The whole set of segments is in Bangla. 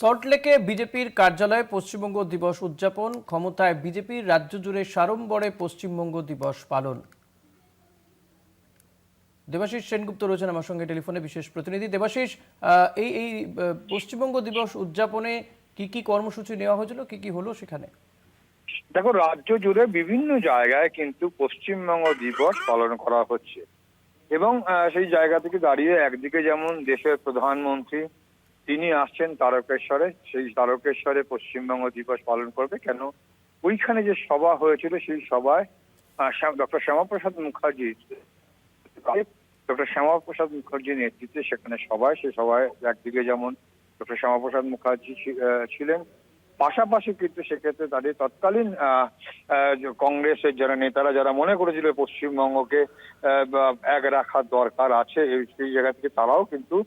সল্টলেকে বিজেপির কার্যালয়ে পশ্চিমবঙ্গ দিবস উদযাপন, ক্ষমতায় বিজেপির রাজ্য জুড়ে সাড়ম্বরে পশ্চিমবঙ্গ দিবস পালন। দেবাশিস সেনগুপ্ত রয়েছেন আমার সঙ্গে টেলিফোনে, বিশেষ প্রতিনিধি। দেবাশিস, এই এই পশ্চিমবঙ্গ দিবস উদযাপনে কি কি কর্মসূচি নেওয়া হয়েছিল, কি কি হলো সেখানে? দেখো, রাজ্য জুড়ে বিভিন্ন জায়গায় কিন্তু পশ্চিমবঙ্গ দিবস পালন করা হচ্ছে এবং সেই জায়গা থেকে দাঁড়িয়ে একদিকে যেমন দেশের প্রধানমন্ত্রী তিনি আসছেন তারকেশ্বরে, সেই তারকেশ্বরে পশ্চিমবঙ্গ দিবস পালন করবে। কেন, ওইখানে যে সভা হয়েছিল সেই সভায় ডক্টর শ্যামাপ্রসাদ মুখার্জি মুখার্জির নেতৃত্বে সেখানে সভায়, সেই সভায় একদিকে যেমন ডক্টর শ্যামাপ্রসাদ মুখার্জি ছিলেন, পাশাপাশি কিন্তু সেক্ষেত্রে দাঁড়িয়ে তৎকালীন কংগ্রেসের যারা নেতারা যারা মনে করেছিল পশ্চিমবঙ্গকে এক রাখার দরকার আছে, সেই জায়গা থেকে তারাও কিন্তু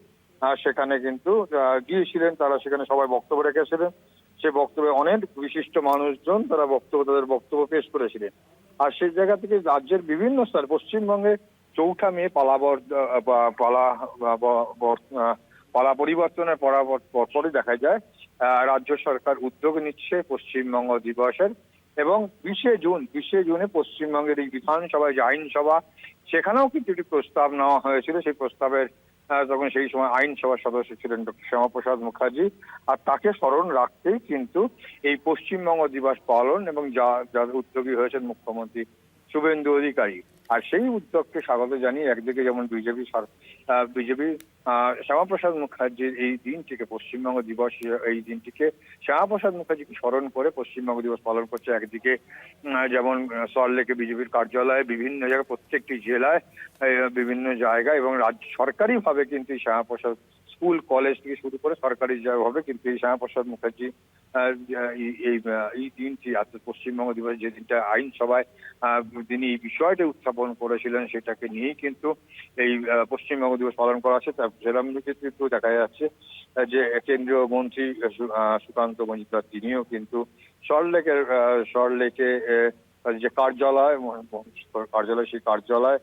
সেখানে কিন্তু গিয়েছিলেন। তারা সেখানে সবাই বক্তব্য রেখেছিলেন। সে বক্তব্যে অনেক বিশিষ্ট মানুষজন তারা তাদের বক্তব্য পেশ করেছিলেন। আর সেই জায়গা থেকে রাজ্যের বিভিন্ন স্তর, পশ্চিমবঙ্গে ৪ঠা মে পালা পরিবর্তনের পরপরই দেখা যায় রাজ্য সরকার উদ্যোগ নিচ্ছে পশ্চিমবঙ্গ দিবসের। এবং 20শে জুনে পশ্চিমবঙ্গের এই বিধানসভায় যে আইনসভা, সেখানেও কিন্তু একটি প্রস্তাব নেওয়া হয়েছিল। সেই প্রস্তাবের তখন সেই সময় আইনসভার সদস্য ছিলেন ডক্টর শ্যামাপ্রসাদ মুখার্জি। আর তাকে স্মরণ রাখতেই কিন্তু এই পশ্চিমবঙ্গ দিবস পালন, এবং যাদের উদ্যোগী হয়েছেন মুখ্যমন্ত্রী শুভেন্দু অধিকারী। আর সেই উদ্যোগকে স্বাগত জানিয়ে একদিকে যেমন বিজেপি শ্যামাপ্রসাদ মুখার্জির এই দিনটিকে পশ্চিমবঙ্গ দিবস, এই দিনটিকে শ্যামাপ্রসাদ মুখার্জিকে স্মরণ করে পশ্চিমবঙ্গ দিবস পালন করছে। একদিকে যেমন সল্টলেকে বিজেপির কার্যালয়ে, বিভিন্ন জায়গায়, প্রত্যেকটি জেলায়, বিভিন্ন জায়গায় এবং রাজ্য সরকারিভাবে কিন্তু শ্যামাপ্রসাদ স্কুল কলেজ থেকে শুরু করে সরকারি ভাবে কিন্তু এই শ্যামাপ্রসাদ মুখার্জি এই দিনটি পশ্চিমবঙ্গ দিবস, যে দিনটা আইনসভায় তিনি এই বিষয়টা উত্থাপন করেছিলেন, সেটাকে নিয়েই কিন্তু এই পশ্চিমবঙ্গ দিবস পালন করা হচ্ছে। তার জেলা কিন্তু দেখা যাচ্ছে যে কেন্দ্রীয় মন্ত্রী সুকান্ত মজুমদার তিনিও কিন্তু সল্টলেকে যে কার্যালয় সেই কার্যালয়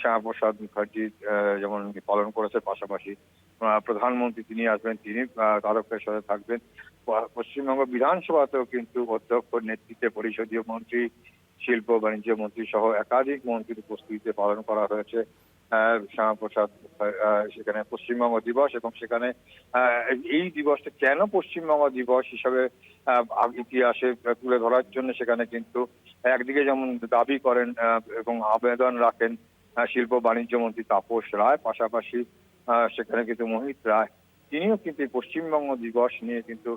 শ্যামাপ্রসাদ মুখার্জি যেমন পালন করেছে। পাশাপাশি প্রধানমন্ত্রী তিনি আসবেন, তিনি তারকেশ্বরে থাকবেন। পশ্চিমবঙ্গ বিধানসভাতেও কিন্তু অধ্যক্ষর নেতৃত্বে পরিষদীয় মন্ত্রী, শিল্প বাণিজ্য মন্ত্রী সহ একাধিক মন্ত্রীর উপস্থিতিতে পালন করা হয়েছে শ্যামাপ্রসাদ সেখানে পশ্চিমবঙ্গ দিবস। এবং সেখানে এই দিবসটা কেন পশ্চিমবঙ্গ দিবস হিসাবে ইতিহাসে তুলে ধরার জন্য সেখানে কিন্তু একদিকে যেমন দাবি করেন এবং আবেদন রাখেন শিল্প বাণিজ্য মন্ত্রী তাপস রায়, পাশাপাশি সেখানে কিন্তু মোহিত রায় তিনিও কিন্তু পশ্চিমবঙ্গ দিবস নিয়ে কিন্তু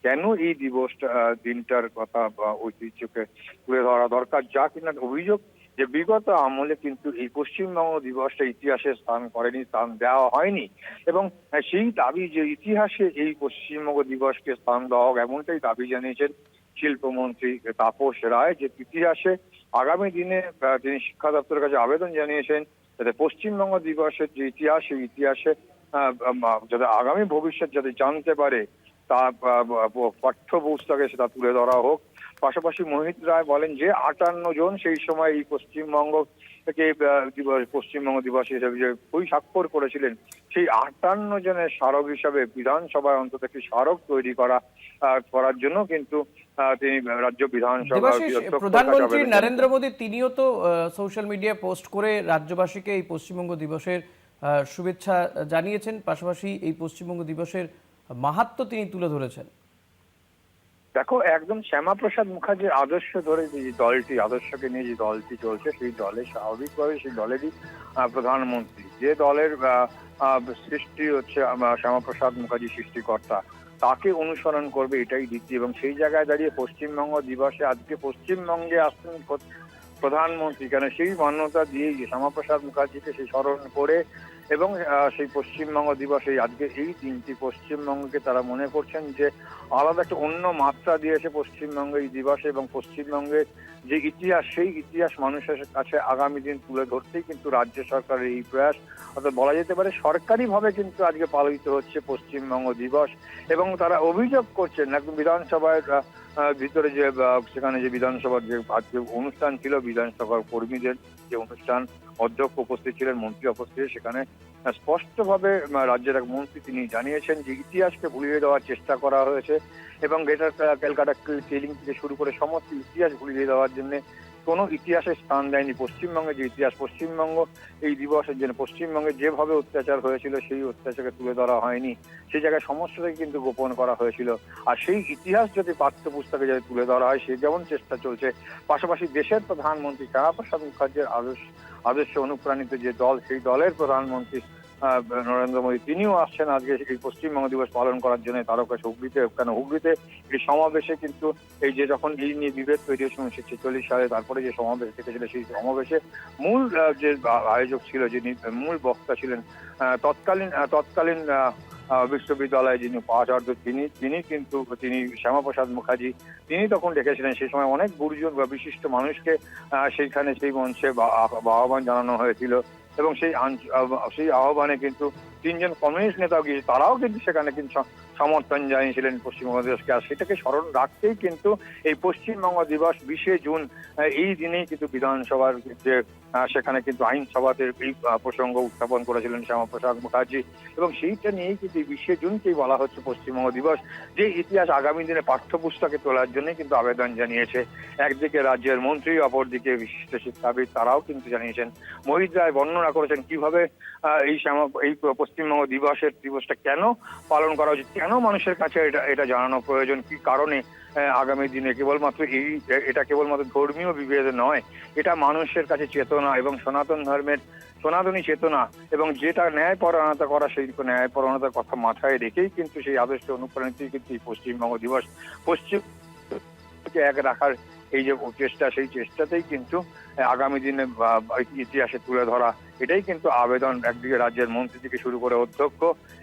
কেন এই দিবসটা দিনটার কথা বা ঐতিহ্যকে তুলে ধরা দরকার, যা কিনা অভিযোগ যে বিগত আমলে কিন্তু এই পশ্চিমবঙ্গ দিবসটা ইতিহাসে স্থান করেনি, স্থান দেওয়া হয়নি। এবং সেই দাবি যে ইতিহাসে এই পশ্চিমবঙ্গ দিবসকে স্থান দেওয়া হোক, এমনটাই দাবি জানিয়েছেন শিল্পমন্ত্রী তাপস রায়। যে ইতিহাসে আগামী দিনে তিনি শিক্ষা দপ্তরের কাছে আবেদন জানিয়েছেন যাতে পশ্চিমবঙ্গ দিবসের যে ইতিহাস, সেই ইতিহাসে যাতে আগামী ভবিষ্যৎ যাতে জানতে পারে, তা পাঠ্য পুস্তকে সেটা তুলে ধরা হোক। পাশাপাশি মোহিত রায় বলেন যে 58 জন সেই সময় এই পশ্চিমবঙ্গ থেকে পশ্চিমবঙ্গ দিবস হিসেবে যে বই স্বাক্ষর করেছিলেন, সেই 58 জনের স্মারক হিসাবে বিধানসভায় অন্তত একটি স্মারক তৈরি করার জন্য কিন্তু তিনি রাজ্য বিধানসভার প্রধানমন্ত্রী নরেন্দ্র মোদী তিনিও তো সোশ্যাল মিডিয়া পোস্ট করে রাজ্যবাসীকে এই পশ্চিমবঙ্গ দিবসের শুভেচ্ছা জানিয়েছেন। পাশাপাশি এই পশ্চিমবঙ্গ দিবসের মাহাত্ম্য তিনি তুলে ধরেছেন। দেখো, একদম শ্যামাপ্রসাদ মুখার্জির আদর্শ ধরে যে আদর্শকে নিয়ে যে দলটি চলছে, সেই দলে স্বাভাবিকভাবে সেই দলেরই প্রধানমন্ত্রী, যে দলের সৃষ্টি হচ্ছে শ্যামাপ্রসাদ মুখার্জি সৃষ্টিকর্তা, তাকে অনুসরণ করবে এটাই রীতি। এবং সেই জায়গায় দাঁড়িয়ে পশ্চিমবঙ্গ দিবসে আজকে পশ্চিমবঙ্গে আসছেন প্রধানমন্ত্রী, কেন সেই মান্যতা দিয়ে শ্যামাপ্রসাদ মুখার্জিকে সেই স্মরণ করে এবং সেই পশ্চিমবঙ্গ দিবসে আজকে এই দিনটি পশ্চিমবঙ্গকে তারা মনে করছেন যে আলাদা একটা অন্য মাত্রা দিয়েছে পশ্চিমবঙ্গের এই দিবসে। এবং পশ্চিমবঙ্গের যে ইতিহাস, সেই ইতিহাস মানুষের কাছে আগামী দিন তুলে ধরতেই কিন্তু রাজ্য সরকারের এই প্রয়াস। অর্থাৎ বলা যেতে পারে সরকারিভাবে কিন্তু আজকে পালিত হচ্ছে পশ্চিমবঙ্গ দিবস। এবং তারা অভিযোগ করছেন একদম বিধানসভায় ভিতরে যে সেখানে যে বিধানসভার যে আজকে অনুষ্ঠান ছিল, বিধানসভার কর্মীদের যে অনুষ্ঠান, অধ্যক্ষ উপস্থিত ছিলেন, মন্ত্রী উপস্থিত, সেখানে স্পষ্টভাবে রাজ্যের এক মন্ত্রী তিনি জানিয়েছেন যে ইতিহাসকে ভুলিয়ে দেওয়ার চেষ্টা করা হয়েছে এবং গ্রেটার ক্যালকাটা কিলিং থেকে শুরু করে সমস্ত ইতিহাস ভুলিয়ে দেওয়ার জন্য কোনো ইতিহাসের স্থান দেয়নি পশ্চিমবঙ্গে। যে ইতিহাস পশ্চিমবঙ্গ এই দিবসের জন্য পশ্চিমবঙ্গে যেভাবে অত্যাচার হয়েছিল সেই অত্যাচারকে তুলে ধরা হয়নি, সেই জায়গায় সমস্তটাই কিন্তু গোপন করা হয়েছিল। আর সেই ইতিহাস যদি পাঠ্যপুস্তকে যদি তুলে ধরা হয় সে যেমন চেষ্টা চলছে, পাশাপাশি দেশের প্রধানমন্ত্রী শ্যামাপ্রসাদ মুখার্জির আদর্শে অনুপ্রাণিত যে দল, সেই দলের প্রধানমন্ত্রী নরেন্দ্র মোদী তিনিও আসছেন আজকে এই পশ্চিমবঙ্গ দিবস পালন করার জন্য তারকা হুগলিতে। কেন হুগলিতে এই সমাবেশে কিন্তু এই যে যখন এই নিয়ে বিভেদ তৈরি হয়েছিল 1946 সালে, তারপরে যে সমাবেশ ডেকেছিল সেই সমাবেশে মূল যে আয়োজক ছিল, যিনি মূল বক্তা ছিলেন তৎকালীন বিশ্ববিদ্যালয়ে যিনি উপাচার্য তিনি শ্যামাপ্রসাদ মুখার্জি তিনি তখন ডেকেছিলেন। সেই সময় অনেক গুরুজন বা বিশিষ্ট মানুষকে সেইখানে সেই মঞ্চে আহ্বান জানানো হয়েছিল এবং সেই আহ্বানে কিন্তু 3 জন কমিউনিস্ট নেতাও গিয়ে তারাও কিন্তু সেখানে কিন্তু সমর্থন জানিয়েছিলেন পশ্চিমবঙ্গ দিবসকে। আর সেটাকে স্মরণ রাখতেই কিন্তু এই পশ্চিমবঙ্গ দিবস 20শে জুন এই দিনেই কিন্তু বিধানসভার যে সেখানে কিন্তু আইনসভাতে এই প্রসঙ্গ উত্থাপন করেছিলেন শ্যামাপ্রসাদ মুখার্জি এবং সেইটা নিয়েই কিন্তু 20শে জুনকেই বলা হচ্ছে পশ্চিমবঙ্গ দিবস। যে ইতিহাস আগামী দিনে পাঠ্যপুস্তকে তোলার জন্যই কিন্তু আবেদন জানিয়েছে একদিকে রাজ্যের মন্ত্রী, অপরদিকে বিশিষ্ট শিক্ষাবিদ, তারাও কিন্তু জানিয়েছেন। মোহিত রায় বর্ণনা করেছেন কিভাবে এই পশ্চিমবঙ্গ দিবসটা কেন পালন করা উচিত, কেন মানুষের কাছে এটা জানানো প্রয়োজন, কি কারণে আগামী দিনে কেবলমাত্র এটা কেবলমাত্র ধর্মীয় বিভেদ নয়, এটা মানুষের কাছে চেতনা এবং সনাতনী চেতনা এবং যেটা ন্যায়পরায়ণতা করা সেই ন্যায়পরায়ণতার কথা মাথায় রেখেই কিন্তু সেই আদর্শে অনুপ্রাণিত কিন্তু এই পশ্চিমবঙ্গ দিবস। পশ্চিমকে এক রাখার এই যে চেষ্টা, সেই চেষ্টাতেই কিন্তু আগামী দিনে ইতিহাসে তুলে ধরা, এটাই কিন্তু আবেদন একদিকে রাজ্যের মন্ত্রী থেকে শুরু করে অধ্যক্ষ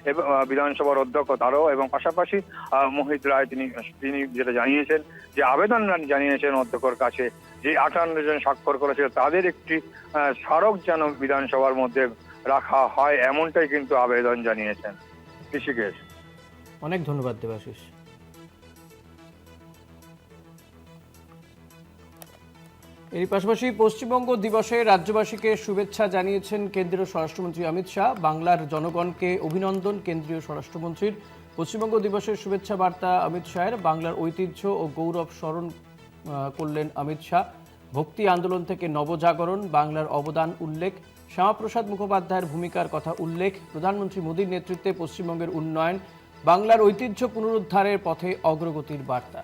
এবং বিধানসভার অধ্যক্ষ তারও, এবং পাশাপাশি মোহিত রায় তিনি যেটা জানিয়েছেন যে আবেদন জানিয়েছেন অধ্যক্ষর কাছে যে 58 জন স্বাক্ষর করেছিল তাদের একটি স্মারক যেন বিধানসভার মধ্যে রাখা হয়, এমনটাই কিন্তু আবেদন জানিয়েছেন। ঋষিকেশ, অনেক ধন্যবাদ দেবাশিস। এর পাশাপাশি পশ্চিমবঙ্গ দিবসে রাজ্যবাসীকে শুভেচ্ছা জানিয়েছেন কেন্দ্রীয় স্বরাষ্ট্রমন্ত্রী অমিত শাহ। বাংলার জনগণকে অভিনন্দন কেন্দ্রীয় স্বরাষ্ট্রমন্ত্রীর। পশ্চিমবঙ্গ দিবসের শুভেচ্ছা বার্তা অমিত শাহের। বাংলার ঐতিহ্য ও গৌরব স্মরণ করলেন অমিত শাহ। ভক্তি আন্দোলন থেকে নবজাগরণ, বাংলার অবদান উল্লেখ, শ্যামাপ্রসাদ মুখোপাধ্যায়ের ভূমিকার কথা উল্লেখ, প্রধানমন্ত্রী মোদীর নেতৃত্বে পশ্চিমবঙ্গের উন্নয়ন, বাংলার ঐতিহ্য পুনরুদ্ধারের পথে অগ্রগতির বার্তা।